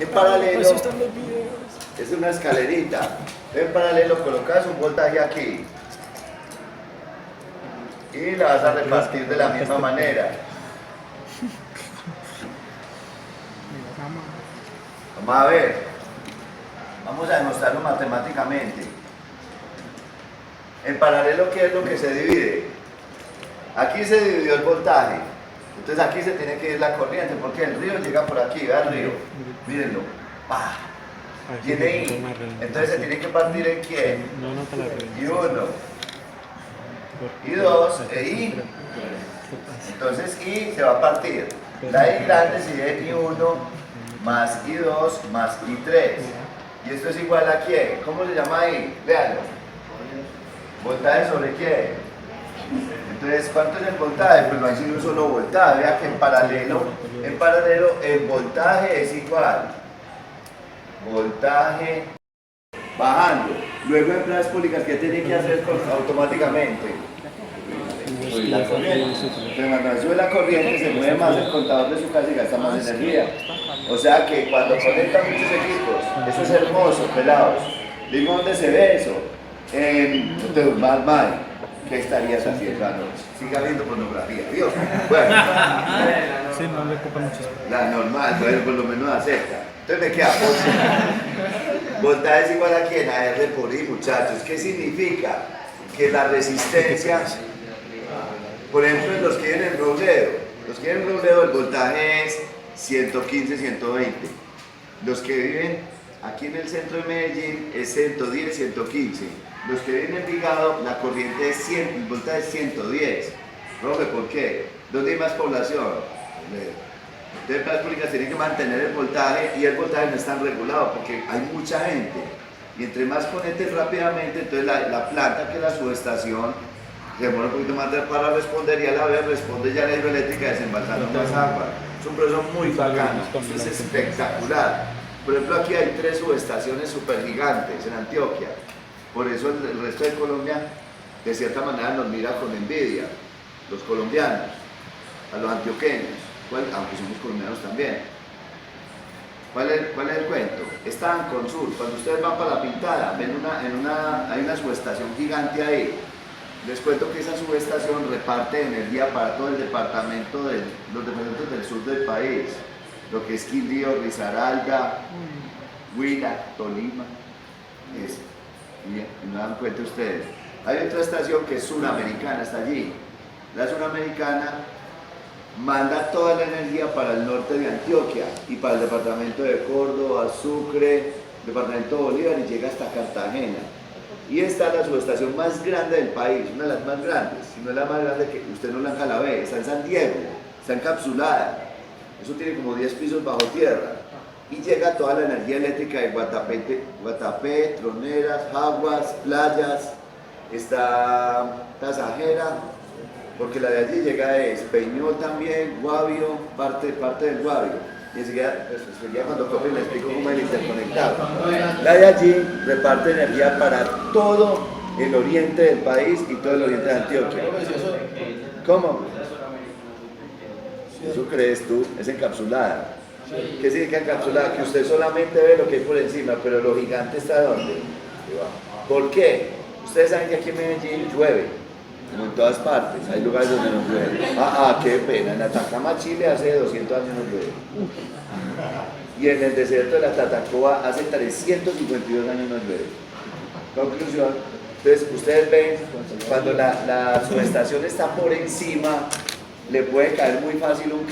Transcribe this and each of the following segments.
En paralelo, Así están los videos. es una escalerita. En paralelo colocas un voltaje aquí. Y la vas a repartir de la misma manera. Vamos a ver. Vamos a demostrarlo matemáticamente. En paralelo, ¿qué es lo que se divide? Aquí se dividió el voltaje. Entonces aquí se tiene que ir la corriente, porque el río llega por aquí, vea el río. Mírenlo. ¡Pah! Tiene I. Entonces se tiene que partir en quién. Y uno. Y dos, e I. Entonces I se va a partir. La I grande sigue I1 más I2 más I3. ¿Y esto es igual a quién? ¿Cómo se llama I? Véanlo. ¿Voltaje sobre qué? Entonces, ¿cuánto es el voltaje? Pues no hay sino un solo voltaje. Vea que en paralelo el voltaje es igual. Voltaje bajando. Luego en pruebas públicas, ¿qué tiene que hacer automáticamente? Subir la corriente. Entonces, cuando sube la corriente, se mueve más el contador de su casa y gasta más energía. O sea que cuando conectan muchos equipos, eso es hermoso, pelados. Digo, ¿dónde se ve eso? En Mal. ¿Qué estarías haciendo anoche? Siga viendo pornografía, Dios. Bueno. Sí, no le ocupa mucho. La normal, pero por lo menos acepta. Entonces me queda voltaje es igual a quién, a R por I, muchachos. ¿Qué significa? Que la resistencia, por ejemplo, en los que viven en Robledo, el voltaje es 115, 120. Los que viven aquí en el centro de Medellín es 110, 115. Los que viven en Envigado, la corriente es 100, el voltaje es 110. Robe, ¿por qué? ¿Dónde hay más población? Entonces las públicas tienen que mantener el voltaje y el voltaje no es tan regulado porque hay mucha gente. Y entre más conectes rápidamente, entonces la planta, que es la subestación, se demora un poquito más para responder y a la vez responde ya la hidroeléctrica desembalsando más agua. Es un proceso muy bacano, es espectacular. Por ejemplo, aquí hay 3 subestaciones super gigantes en Antioquia. Por eso el resto de Colombia, de cierta manera, nos mira con envidia, los colombianos, a los antioqueños, aunque somos colombianos también. ¿Cuál es el cuento? Está en Consur. Cuando ustedes van para La Pintada, ven hay una subestación gigante ahí. Les cuento que esa subestación reparte energía para todo el departamento los departamentos del sur del país, lo que es Quindío, Risaralda, Huila, Tolima. Y no dan cuenta ustedes. Hay otra estación que es Suramericana, está allí. La Suramericana manda toda la energía para el norte de Antioquia y para el departamento de Córdoba, Sucre, departamento de Bolívar y llega hasta Cartagena. Y esta es la subestación más grande del país, una de las más grandes, si no es la más grande, que usted no la ve, está en San Diego, está encapsulada. Eso tiene como 10 pisos bajo tierra. Y llega toda la energía eléctrica de Guatapé, Troneras, Jaguas, Playas, está Tasajera, porque la de allí llega es Peñol también, Guavio, parte del Guavio. Y enseguida cuando toque le explico cómo es el interconectado. La de allí reparte energía para todo el oriente del país y todo el oriente de Antioquia. ¿Cómo? Eso crees tú, es encapsulada. ¿Qué significa encapsulada? Que usted solamente ve lo que hay por encima, pero lo gigante está ¿dónde? ¿Por qué? Ustedes saben que aquí en Medellín llueve, como en todas partes, hay lugares donde no llueve. Qué pena, en Atacama, Chile, hace 200 años no llueve. Y en el desierto de la Tatacoa, hace 352 años no llueve. Conclusión, entonces ustedes ven, cuando la subestación está por encima, le puede caer muy fácil un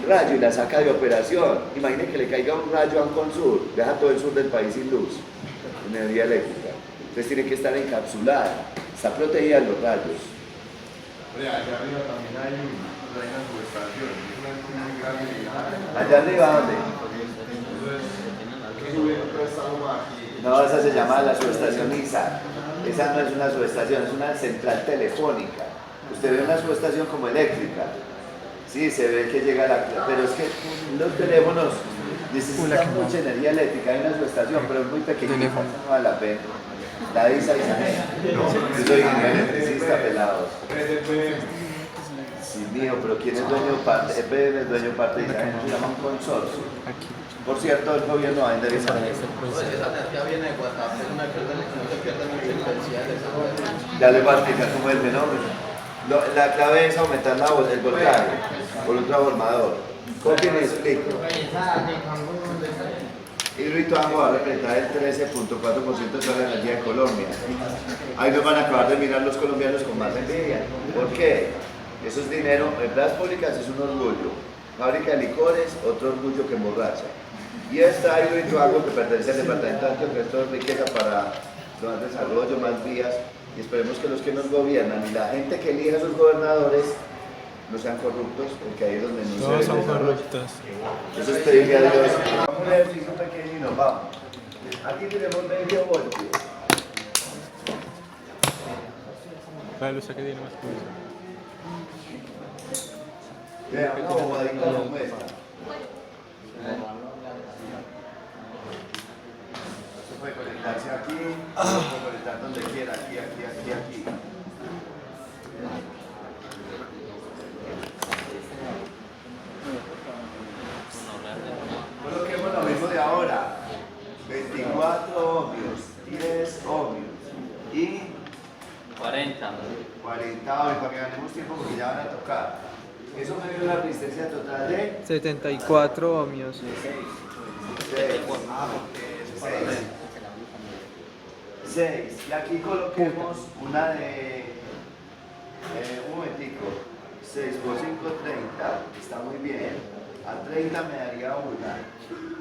rayo y la saca de operación. Imaginen que le caiga un rayo a Consur, deja todo el sur del país sin luz, energía eléctrica. Entonces tiene que estar encapsulada, está protegida de los rayos. Allá arriba también hay una subestación, es una muy grande. ¿Allá arriba dónde? No, esa se llama la subestación ISA. Esa no es una subestación, es una central telefónica. Usted ve una subestación como eléctrica. Sí, se ve que llega pero es que los teléfonos necesitan mucha energía eléctrica. Hay una subestación, pero es muy pequeñita, no vale la pena. La ISA. Yo soy ingeniero electricista, pelados. Sí, mío, pero ¿quién es dueño parte? EPM es dueño parte de esa gente, se llama un consorcio. Aquí. Por cierto, el gobierno va a enderezar. Pues esa energía viene de Guatapé, es una que no se pierde mucha intensidad de esa fuente. Ya le voy a explicar cómo es el fenómeno. La clave es aumentar el voltaje por un transformador. ¿Cómo que le explico? Hidroituango va a representar el 13.4% de toda la energía de Colombia. Ahí nos van a acabar de mirar los colombianos con más envidia. ¿Por qué? Eso es dinero, empresas públicas es un orgullo. Fábrica de licores, otro orgullo que emborracha. Y esta Hidroituango que pertenece al departamento de Antioquia, esto es riqueza para más desarrollo, más vías. Y esperemos que los que nos gobiernan y la gente que elija a sus gobernadores no sean corruptos, porque ahí es donde no Todos se son desarrolla. corruptos. Entonces pedirle a Dios. Vamos a un ejercicio pequeño y nos vamos. Aquí tenemos 20 voltios. La luz que tiene más cosas. Vean, una bobadita como esta. Se puede conectarse aquí, se puede conectar donde quiera, aquí. Coloquemos lo mismo de ahora. 24 ohmios, 10 ohmios y 40. 40 ohmios para que ganemos tiempo porque ya van a tocar. Eso me dio una resistencia total de 74 ohmios. 6. Y aquí coloquemos una de, un momentico, 6 por 5, 30, está muy bien. A 30 me daría una.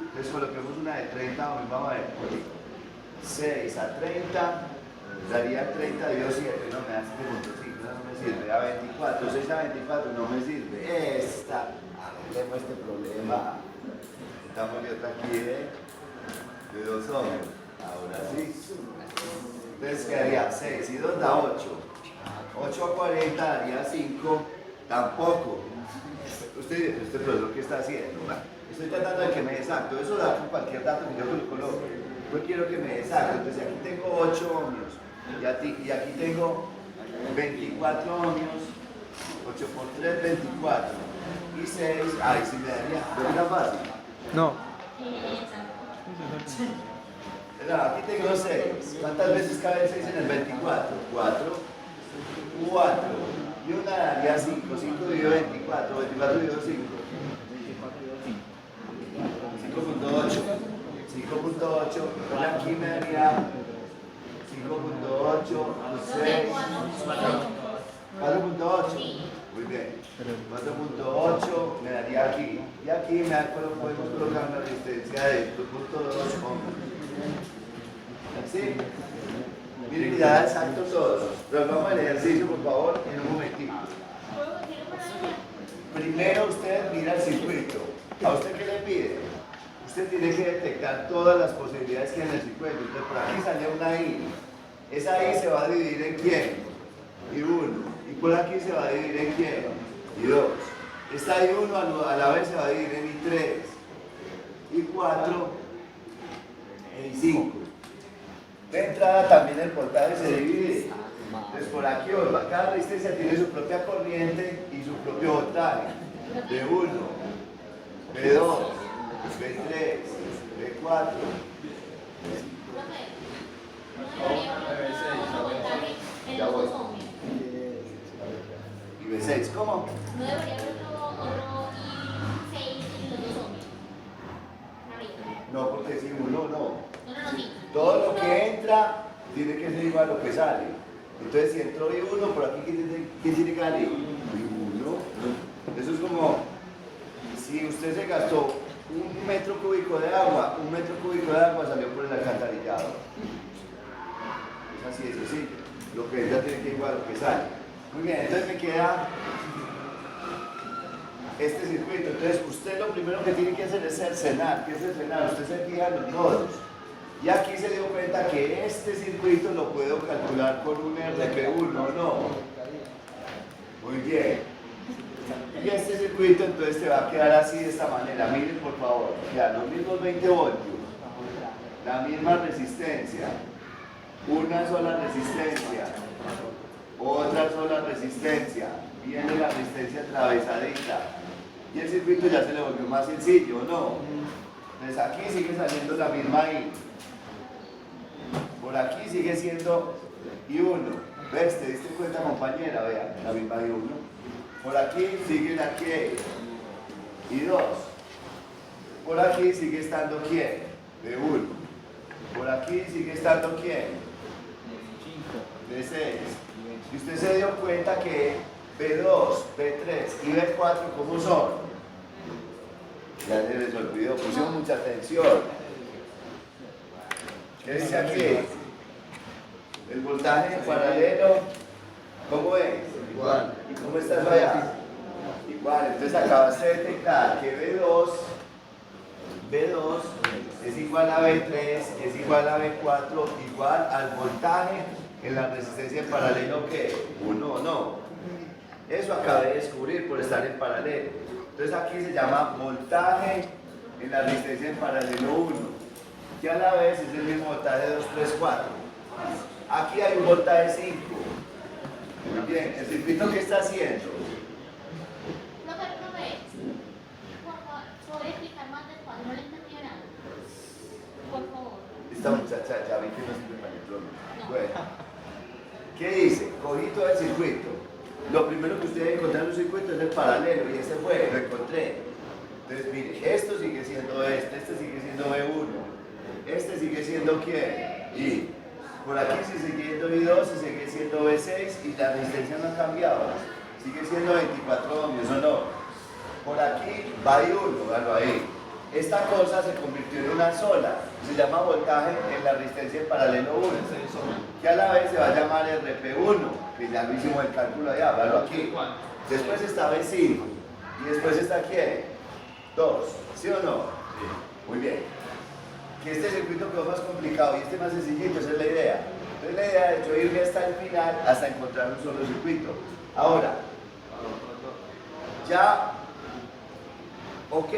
Entonces coloquemos una de 30 ohmios, vamos a ver. 6 a 30 daría 30 dividido 7, no me da 7.5, no me sirve. A 24, 6 a 24 no me sirve. Esta, arreglemos este problema. Estamos de otra aquí de 2 ohmios. Ahora sí. Entonces quedaría 6 y 2 da 8. 8 a 40 daría 5. Tampoco. Usted profesor, ¿qué está haciendo? Estoy tratando de que me dé exacto. Eso da con cualquier dato que yo lo coloque. Yo quiero que me dé exacto. Entonces aquí tengo 8 ohmios. Y aquí tengo 24 ohmios. 8 por 3, 24. Y 6. Ay, sí me daría. ¿No era fácil? No, No, aquí tengo 6. ¿Cuántas veces cabe el 6 en el 24? 4. 4. Y una daría 5. 5 dividido 24. 24 dividido 5. 5.8. 5.8. Y aquí me daría 5.8. 6. 4.8. Muy bien. 4.8 me daría aquí. Y aquí podemos colocar una resistencia de 2.2 ohmios. ¿Sí? Miren que ya da exacto todo. Pero vamos al ejercicio, por favor, en un momentito. Primero usted mira el circuito. ¿A usted qué le pide? Usted tiene que detectar todas las posibilidades que hay en el circuito. Entonces por aquí sale una I. Esa I se va a dividir en quién? Y 1. Y por aquí se va a dividir en quién? Y 2. Esta I1 a la vez se va a dividir en I3. Y 4. Y 5. De entrada también el voltaje se divide. Entonces por aquí cada resistencia tiene su propia corriente y su propio voltaje. B1, B2, B3, B4. Ya voy. Y B6, ¿cómo? No debería haber otro I6 y los 2 ohmios. Arriba. No, porque si uno no. No, sí. Todo lo que entra tiene que ser igual a lo que sale. Entonces, si entró I1, por aquí, ¿qué tiene que salir? I1. Eso es como si usted se gastó 1 metro cúbico de agua, 1 metro cúbico de agua salió por el alcantarillado. Es así de sencillo. Lo que entra tiene que ser igual a lo que sale. Muy bien, entonces me queda este circuito. Entonces, usted lo primero que tiene que hacer es cercenar. ¿Qué es cercenar? Usted se fija en los nodos. Y aquí se dio cuenta que este circuito lo puedo calcular con un RP1, ¿no? Muy bien. Y este circuito entonces te va a quedar así de esta manera. Miren por favor, quedan los mismos 20 voltios, la misma resistencia, una sola resistencia, otra sola resistencia, viene la resistencia atravesadita. Y el circuito ya se le volvió más sencillo, ¿no? Entonces aquí sigue saliendo la misma I. Por aquí sigue siendo I1. ¿Ves? ¿Te diste cuenta, compañera? Vea, la misma I1. Por aquí sigue la que I2. Por aquí sigue estando quién? B1. Por aquí sigue estando quién? B6. Y usted se dio cuenta que B2, B3 y B4, ¿cómo son? Ya se les olvidó, pusieron mucha atención. ¿Qué dice aquí? El voltaje paralelo, ¿cómo es? Igual. ¿Y cómo está eso allá? Igual, entonces acabaste de detectar que B2 es igual a B3, es igual a B4, igual al voltaje en la resistencia en paralelo que 1 o no. Eso acabé de descubrir por estar en paralelo. Entonces aquí se llama voltaje en la resistencia en paralelo 1, que a la vez es el mismo voltaje 2, 3, 4. Aquí hay un voltaje 5. Muy bien, ¿el circuito qué está haciendo? Profe, por favor, ¿puede explicar más despacio? No le entendí nada. Por favor. Esta muchacha ya vi que no sirve para el trono. Bueno, ¿qué dice? Cogí todo el circuito. Lo primero que ustedes encontraron en un circuito es el paralelo, y este fue, lo encontré. Entonces, mire, esto sigue siendo este sigue siendo B1, este sigue siendo ¿quién? Y por aquí se sigue siendo I2, se sigue siendo B6, y la resistencia no ha cambiado. Sigue siendo 24 ohmios, ¿o no? Por aquí va I1, véalo ahí. Esta cosa se convirtió en una sola, se llama voltaje en la resistencia en paralelo 1, que a la vez se va a llamar RP1, que ya lo hicimos el cálculo allá, véalo aquí. Después está B5, y después está ¿quién? 2, ¿sí o no? Muy bien. Que este circuito quedó más complicado y este más sencillito, esa es la idea. Entonces la idea es yo irme hasta el final, hasta encontrar un solo circuito. Ahora, ya, ok.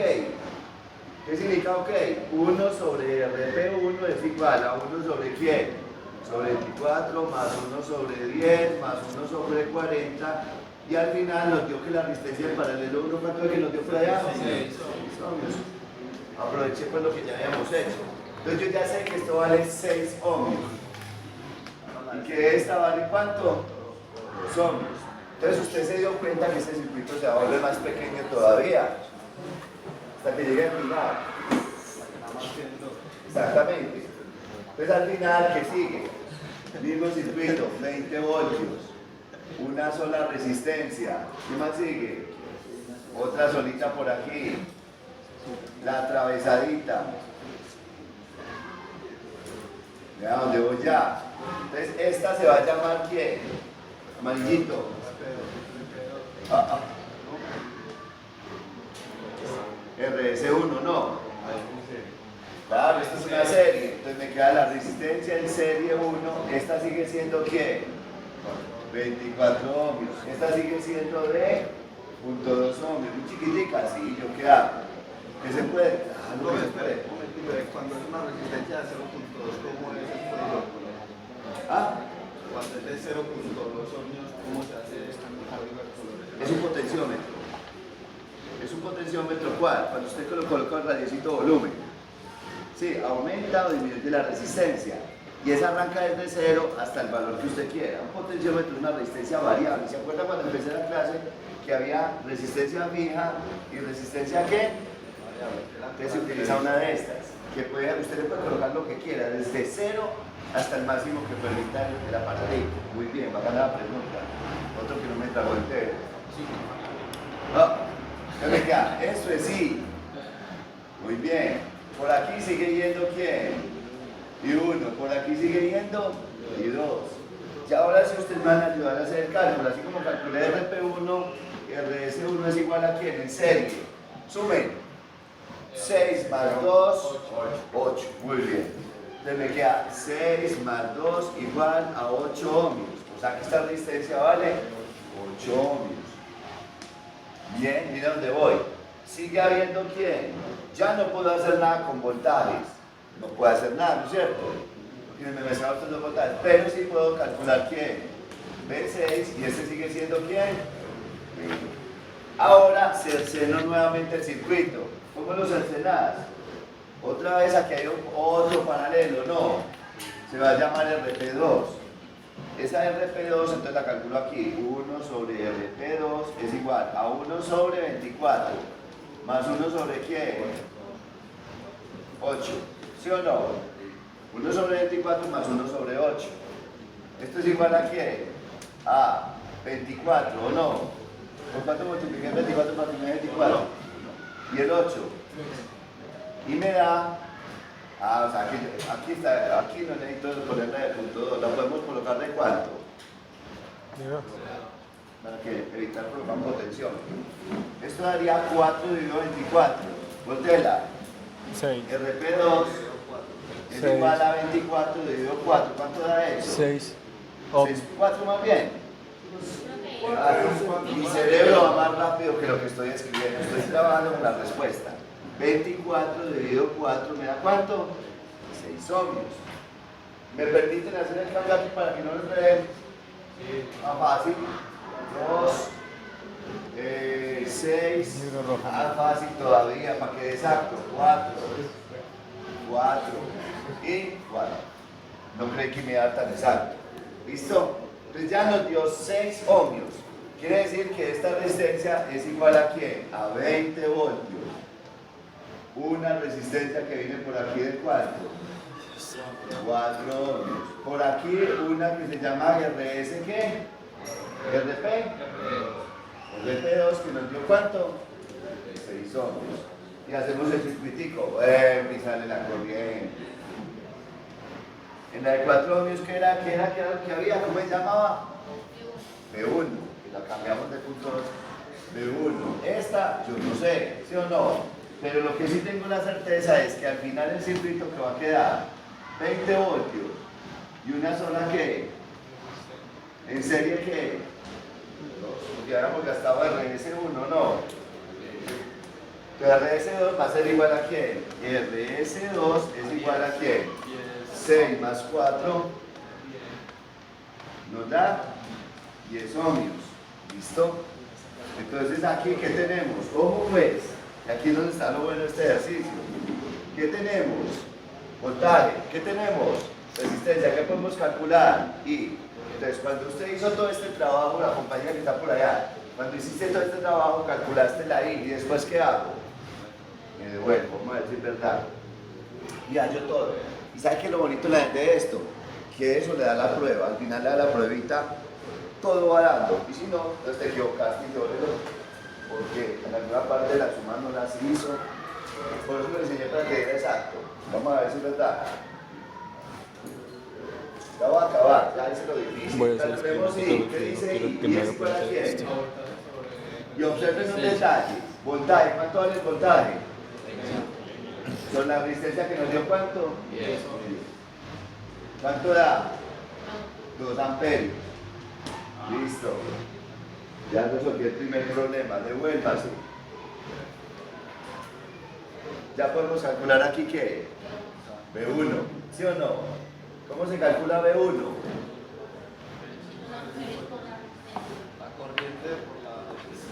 ¿Qué significa ok? 1 sobre RP1 es igual a 1 sobre ¿quién? Sobre 24 más 1 sobre 10 más 1 sobre 40, y al final nos dio que la resistencia en paralelo 1, ¿cuánto es que nos dio por allá? 6 ohmios. Aproveché pues lo que ya habíamos hecho. Entonces yo ya sé que esto vale 6 ohmios. ¿Y que esta vale cuánto? 2 ohmios. Entonces usted se dio cuenta que ese circuito se va a volver más pequeño todavía, hasta que llegue al final. Exactamente. Entonces al final, ¿qué sigue? Mismo circuito, 20 voltios, una sola resistencia. ¿Qué más sigue? Otra solita por aquí, la atravesadita. Vea dónde voy ya. Entonces esta se va a llamar ¿quién? Amarillito. RS1, no. Claro, esta es una serie. Entonces me queda la resistencia en serie 1. Esta sigue siendo ¿quién? 24 ohmios. Esta sigue siendo de 0.2 ohmios. Muy chiquitica, sí, yo qué hago. ¿Qué se puede? No, espere, un momentito, cuando es una resistencia de 0.2, ¿cómo es el código? Cuando es de 0.2 ohmios, ¿cómo se hace el código de colores? Es un potenciómetro. Es un potenciómetro ¿cuál? Cuando usted coloca el radiecito volumen. Sí, aumenta o disminuye la resistencia. Y esa arranca desde 0 hasta el valor que usted quiera. Un potenciómetro es una resistencia variable. ¿Se acuerda cuando empecé la clase que había resistencia fija y resistencia qué? Entonces se utiliza una de estas. Que usted le puede colocar lo que quiera, desde 0 hasta el máximo que permita el aparatito. Muy bien, va a ganar la pregunta. Otro que no me tragó entero. ¿Qué me queda? Eso es sí. Muy bien. Por aquí sigue yendo ¿quién? Y 1. Por aquí sigue yendo y 2. Y ahora si ustedes van a ayudar a hacer el cálculo, así como calculé RP1, RS1 es igual a ¿quién? En serie. Sumen. 6 más 2, 8. Muy bien. Entonces me queda 6 más 2 igual a 8 ohmios. O sea que esta resistencia vale 8 ohmios. Bien, mira dónde voy. Sigue habiendo ¿quién? Ya no puedo hacer nada con voltajes. No puedo hacer nada, ¿no es cierto? Porque me mezclan estos dos voltajes. Pero sí puedo calcular ¿quién? B6 y este sigue siendo ¿quién? Ahora cerceno nuevamente el circuito. ¿Cómo lo cercenas? Otra vez aquí hay otro paralelo, no. Se va a llamar RP2. Esa RP2 entonces la calculo aquí. 1 sobre RP2 es igual a 1 sobre 24. Más 1 sobre ¿qué? 8. ¿Sí o no? 1 sobre 24 más 1 sobre 8. ¿Esto es igual a qué? A 24, ¿o no? ¿Por cuánto multipliqué el 24 para que me dé 24? Y el 8. Y me da... o sea, aquí está, aquí no necesito ponerla de punto 2. ¿La podemos colocar de cuánto? Para que evitar colocar potencial. Esto daría 4 dividido 24. Voltela. 6. RP2 es 6. igual a 24 dividido 4. ¿Cuánto da eso? 6. 4 más bien. Mi cerebro va más rápido que lo que estoy escribiendo. Estoy trabajando con la respuesta. 24 dividido 4 me da ¿cuánto? 6 ohmios. ¿Me permiten hacer el cambio aquí para que no les vean? Más fácil. 2, 6, más fácil todavía, para que dé exacto. 4 y 4. No creí que me iba a dar tan exacto. ¿Listo? Entonces ya nos dio 6 ohmios. Quiere decir que esta resistencia es igual a ¿quién? A 20 voltios. Una resistencia que viene por aquí de cuánto? 4 ohmios. Por aquí una que se llama RS, ¿qué? RP. RP2 que nos dio ¿cuánto? 6 ohmios. Y hacemos el circuitico. Y sale la corriente. En la de 4 ohmios, ¿qué era lo que había? ¿Cómo se llamaba? B1. Y la cambiamos de punto B1. Esta, yo no sé, ¿sí o no? Pero lo que sí tengo la certeza es que al final el circuito que va a quedar 20 voltios y una zona que en serie que ya hubiéramos gastado RS1, no. Pero RS2 va a ser igual a ¿quién? RS2 es igual a ¿quién? 6 más 4 nos da 10 ohmios. ¿Listo? Entonces aquí ¿qué tenemos? Ojo pues, aquí es donde está lo bueno de este ejercicio. ¿Qué tenemos? Voltaje. ¿Qué tenemos? Resistencia. ¿Qué podemos calcular? Y entonces cuando usted hizo todo este trabajo, la compañía que está por allá, cuando hiciste todo este trabajo calculaste la I y después ¿qué hago? Me devuelvo, vamos a decir verdad. Y hallo todo. ¿Y sabe qué es lo bonito de esto? Que eso le da la prueba, al final le da la pruebita, todo va dando. Y si no, entonces te equivocaste y porque en alguna parte de la suma no las hizo. Por eso me enseñé para que era exacto. Vamos a ver si es verdad. Ya va a acabar, ya hice lo difícil. Voy a hacer Calculemos I, ¿qué dice I? ¿Y es igual a quién? Y observen un detalle. Voltaje, ¿cuánto vale el voltaje? Son la resistencia que nos dio ¿cuánto? 10. ¿Cuánto da? 2 amperios. Listo. Ya resolví el primer problema. Devuélvase. Ya podemos calcular aquí ¿qué? B1. ¿Sí o no? ¿Cómo se calcula B1?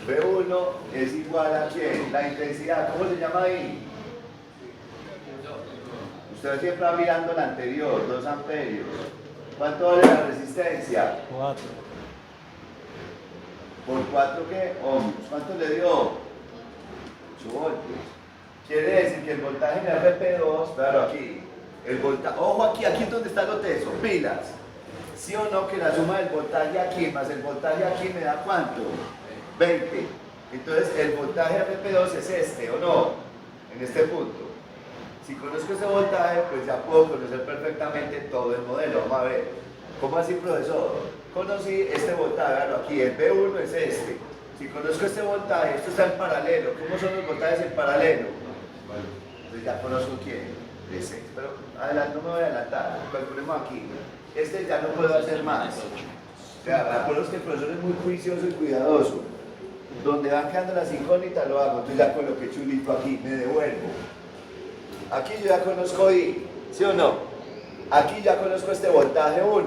B1 es igual a ¿quién? La intensidad. ¿Cómo se llama ahí? Usted siempre va mirando la anterior, 2 amperios. ¿Cuánto vale la resistencia? 4. ¿Por 4 qué? Ohmios. ¿Cuánto le dio? 8 voltios. Quiere decir que el voltaje en RP2, claro, aquí, el voltaje, ojo aquí es donde está lo teso, pilas. ¿Sí o no que la suma del voltaje aquí más el voltaje aquí me da cuánto? 20. Entonces el voltaje RP2 es este, ¿o no? En este punto. Si conozco ese voltaje, pues ya puedo conocer perfectamente todo el modelo. Vamos a ver. ¿Cómo así, profesor? Conocí este voltaje, claro, aquí el B1 es este. Si conozco este voltaje, esto está en paralelo. ¿Cómo son los voltajes en paralelo? Entonces ya conozco quién. Ese. Pero adelante, no me voy a adelantar. Calculemos aquí. Este ya no puedo hacer más. O sea, acuerdo que el profesor es muy juicioso y cuidadoso. Donde van quedando las incógnitas lo hago. Entonces ya coloqué chulito aquí, me devuelvo. Aquí yo ya conozco I, ¿sí o no? Aquí ya conozco este voltaje 1.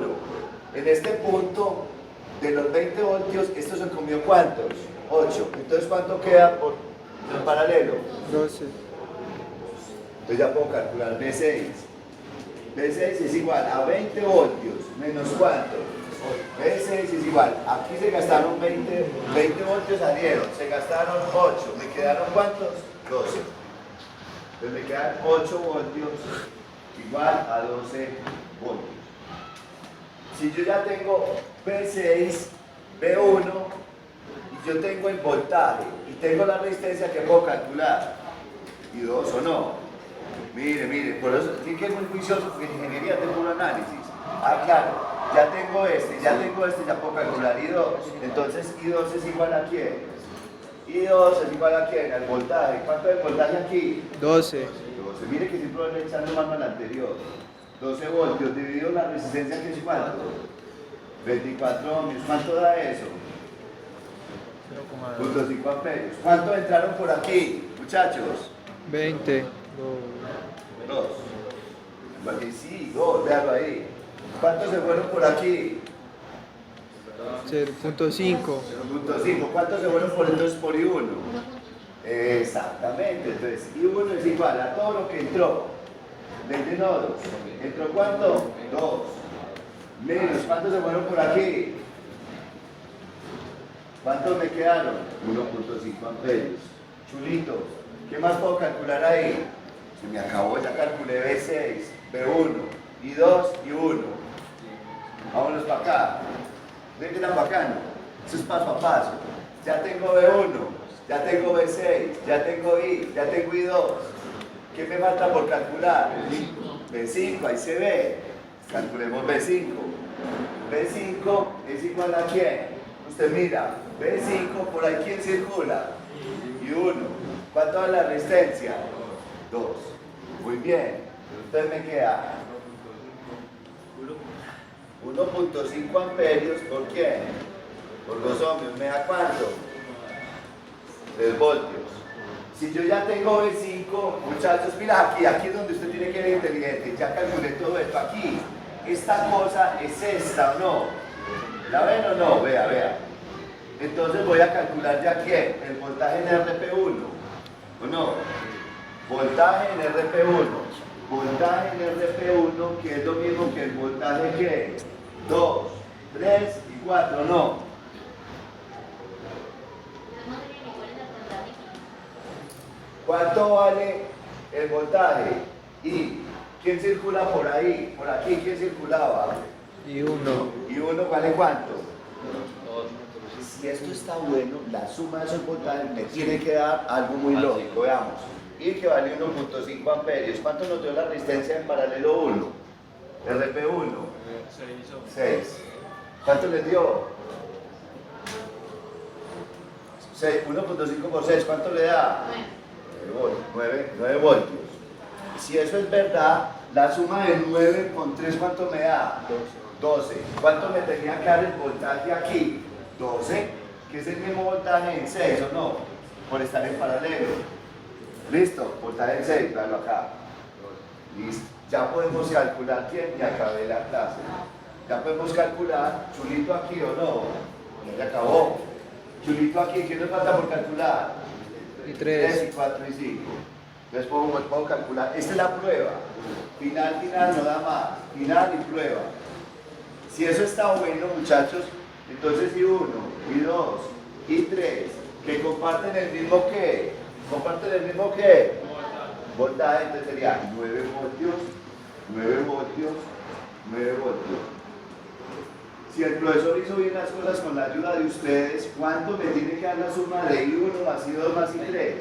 En este punto de los 20 voltios, ¿estos se comió cuántos? 8. Entonces, ¿cuánto queda por en paralelo? 12. Entonces ya puedo calcular B6. B6 es igual a 20 voltios menos ¿cuánto? B6 es igual. Aquí se gastaron 20 voltios salieron. Se gastaron 8. ¿Me quedaron cuántos? 12. Entonces me quedan 8 voltios igual a 12 voltios. Si yo ya tengo B6, B1 y yo tengo el voltaje y tengo la resistencia que puedo calcular, y 2 o no. Mire, por eso tiene que ser muy juicioso porque en ingeniería tengo puro análisis. Ah, claro, ya tengo este, ya puedo calcular I2. Entonces I2 es igual a quién? I2 es igual a quién? Al voltaje. ¿Cuánto es el voltaje aquí? 12. 12. Mire que siempre voy echando mano al anterior. 12 voltios dividido la resistencia que es cuánto? 24 ohmios. ¿Cuánto da eso? 0,5 amperios. ¿Cuánto entraron por aquí, muchachos? 20. 2. Sí, 2, véalo ahí. ¿Cuántos se fueron por aquí? 0.5. 0.5. ¿Cuántos se fueron por entonces por I1? Exactamente. Entonces, I1 es igual a todo lo que entró. 20 nodos. ¿Entró cuánto? 2. Menos, ¿cuántos se fueron por aquí? ¿Cuántos me quedaron? 1.5 amperios. Chulitos. ¿Qué más puedo calcular ahí? Se me acabó, ya calculé B6, B1, I2 y 1. Vámonos para acá. ¿Ven que tan bacano? Eso es paso a paso. Ya tengo B1, ya tengo B6, ya tengo I, ya tengo I2. ¿Qué me falta por calcular? B5, ahí se ve. Calculemos B5. B5 es igual a quién? Usted mira, B5, por ahí ¿quién circula? I1. ¿Cuánto es la resistencia? 2. Muy bien. Entonces me queda 1.5 amperios. ¿Por quién? Por 2 ohmios. ¿Me da cuánto? 3 voltios. Si yo ya tengo B5, muchachos, mira aquí es donde usted tiene que ser inteligente. Ya calculé todo esto aquí. Esta cosa es esta o no. ¿La ven o no? Vea. Entonces voy a calcular ya quién, el voltaje en RP1. ¿O no? Voltaje en RP1. Voltaje en RP1, que es lo mismo que el voltaje que 2, 3 y 4, ¿no? ¿Cuánto vale el voltaje? ¿Y quién circula por ahí? Por aquí, ¿quién circulaba? Y 1. ¿Y 1 vale cuánto? Si esto está bueno, la suma de esos voltajes me tiene que dar algo muy lógico, veamos. Y que vale 1.5 amperios. ¿Cuánto nos dio la resistencia en paralelo 1? RP1. 6. ¿Cuánto les dio? 1.5 por 6, ¿cuánto le da? 9 voltios. Si eso es verdad, la suma de 9 con 3, ¿cuánto me da? 12. ¿Cuánto me tenía que dar el voltaje aquí? 12, que es el mismo voltaje en 6, ¿o no? Por estar en paralelo. ¿Listo? Voltaje en 6, véanlo acá. Listo. Ya podemos calcular quién, y acabé la clase. Ya podemos calcular, chulito aquí o no. Ya acabó. Chulito aquí, ¿qué nos falta por calcular? Y 3. Y 4 y 5. Entonces puedo calcular. Esta es la prueba. Final no da más. Final y prueba. Si eso está bueno, muchachos, entonces I1, I2, I3, que comparten el mismo qué. ¿Comparten el mismo qué? Voltaje, entonces sería 9 voltios, 9 voltios, 9 voltios. Si el profesor hizo bien las cosas con la ayuda de ustedes, ¿cuánto me tiene que dar la suma de I1 más I2 más I3?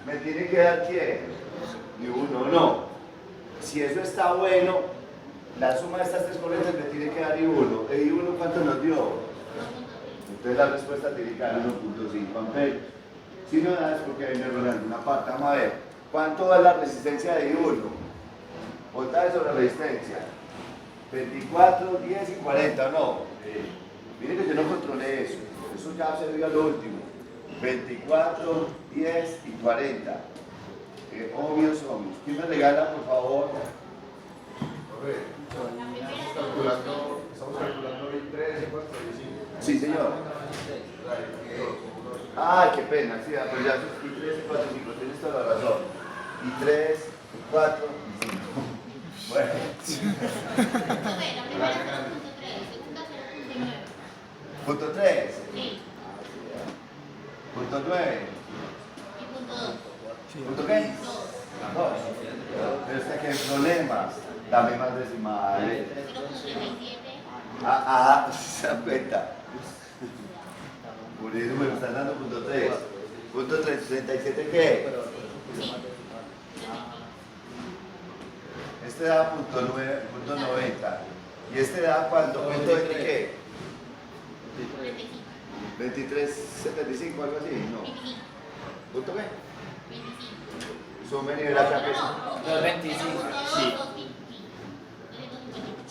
¿Me tiene que dar quién? I1 no. Si eso está bueno, la suma de estas tres corrientes me tiene que dar I1. ¿De I1 cuánto nos dio? Entonces la respuesta tiene que dar 1.5 amperios. Si no da es porque hay un error en alguna parte. Vamos a ver. ¿Cuánto da la resistencia de I1? Voltaje sobre resistencia. 24, 10 y 40, ¿no? Miren que yo no controlé eso. Eso ya se dio a lo último. 24, 10 y 40. Ohmios. ¿Quién me regala, por favor? Estamos calculando I3, I4 y 5. Sí, señor. Ah, qué pena, sí, pero ya y 3 y 4 y 5, tienes toda la razón. Y 3, 4 y 5. Bueno. Punto B, la primera será punto 3, segunda será punto 9. Punto 3, Sí. punto 9, Y punto 2. punto qué? 2. Pero es que hay problemas. Dame más decimales. 0.37. Se dan cuenta. Por eso me están dando punto 3. Punto 3, 37, ¿qué? Sí. Este da punto 9, punto 90. ¿Y este da cuánto? ¿Punto 20 qué? 25. 23.75, algo así, no. 25. ¿Punto qué? 25. Sumen y verá que No, punto 25. Punto 2, Sí. 2,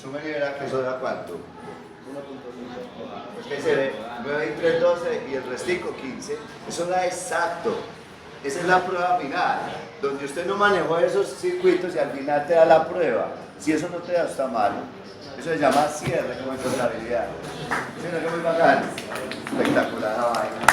sumen y verá que eso da cuánto. Es que se ve 9 y 3, 12 y el restico 15. Eso da exacto. Esa es la prueba final, donde usted no manejó esos circuitos y al final te da la prueba. Si eso no te da, está mal. Eso se llama cierre como en contabilidad. ¿Sí, no? Que muy bacán. Espectacular la vaina.